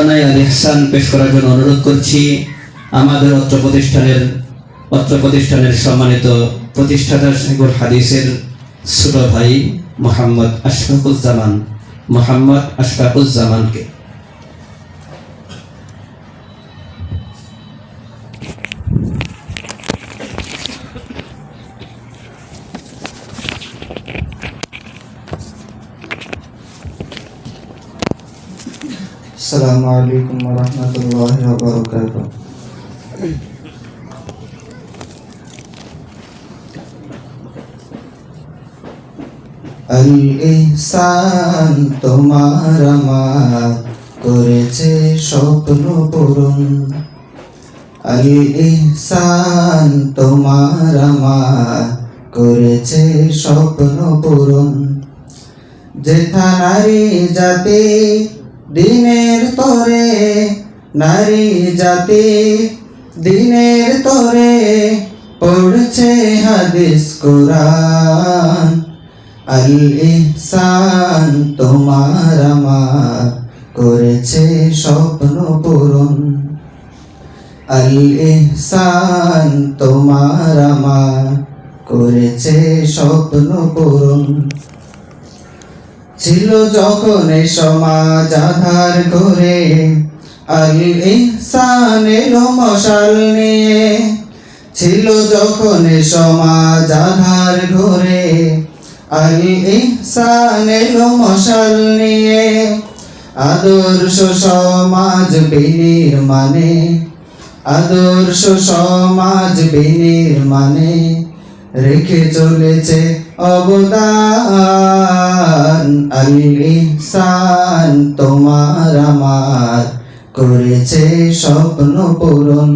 নুরানায়ে আল ইহসান পেশ করার জন্য অনুরোধ করছি আমাদের অত্র প্রতিষ্ঠানের সম্মানিত প্রতিষ্ঠাতা শাইখুল হাদিসের ছোট ভাই মোহাম্মদ আশফাকুজ্জামানকে। আসসালামু আলাইকুম ওয়া রাহমাতুল্লাহি ওয়া বারাকাতুহু। আল ইহসান তোমার আমার করেছে স্বপ্ন পূরণ। আল ইহসান তোমার আমার করেছে স্বপ্ন পূরণ। যেথা নারী জাতি দিনের তরে, নারী জাতি দিনের তরে পড়ছে হাদিস কোরআন। আল ইহসান তোমার আমার করেছে স্বপ্ন পূরণ। আল ইহসান তোমার আমার করেছে স্বপ্ন পূরণ। ছিল যখন সমাজ আধার করে, আল ইহসান এলো মশাল নিয়ে। ছিল যখন সমাজ আধার ঘরে, আল ইহসান এলো মশাল নিয়ে। আদর্শ সমাজ বিনির্মাণে, আদর্শ সমাজ বিনির্মাণে রেখে চলেছে অবদান। আল ইহসান তোমার আমার করেছে স্বপ্ন পূরণ।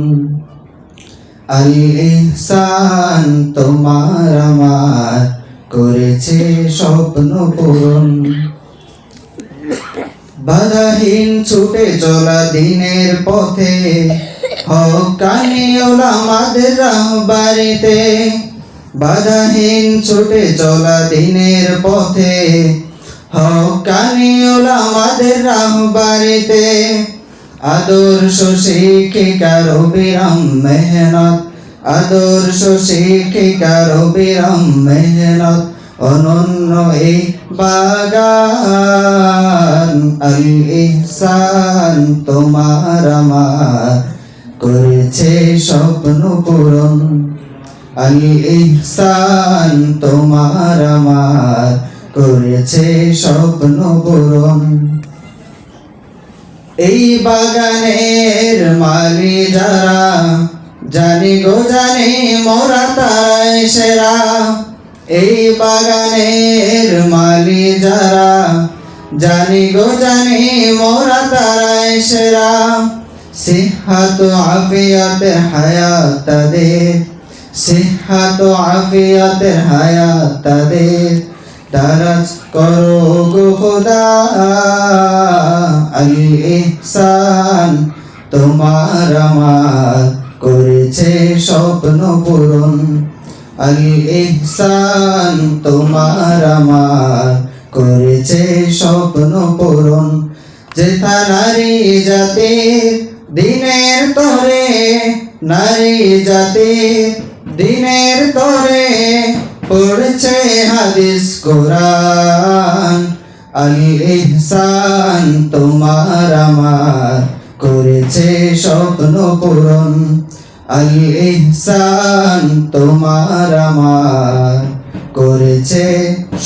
আল ইহসান তোমার আমার করেছে স্বপ্ন পূরণ। বাধাহীন ছুটে চলা দিনের পথে, হক্কানি উলামাদের রাহবারিতে। বাধাহীন ছুটে চলা দিনের পথে, হক্কানি উলামাদের রাহবারিতে। আদর্শ শিক্ষিকার অবিরাম মেহনত, আদর্শ শিক্ষিকার অবিরাম মেহনত অনন্য এই বাগান। আল ইহসান তোমার আমার করেছে স্বপ্ন পূরণ। আল ইহসান তোমার আমার করেছে স্বপ্ন পূরণ। এই বাগানের মালি যারা, জানি গো জানি মোরা তাই সেরা। এই বাগানের মালি যারা, জানি গো জানি মোরা তাই সেরা। সিহহাত আফিয়াত হায়াত তাদের, সিহহাত আফিয়াত হায়াত তাদের দারাজ করো গো খোদা। আল ইহসান তোমার আমার করেছে স্বপ্ন পূরণ। আল ইহসান তোমার আমার করেছে স্বপ্ন পূরণ। যেথা নারী জাতি দিনের তরে, নারী জাতি দিনের তরে পড়ছে হাদিস কোরআন। আল ইহসান তোমার আমার করেছে স্বপ্ন পূরণ। আল ইহসান তোমার আমার করেছে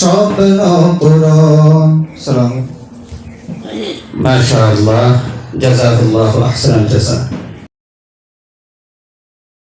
স্বপ্ন পূরণ। মাশাআল্লাহ, জাযাকাল্লাহু আহসানাল জাযা।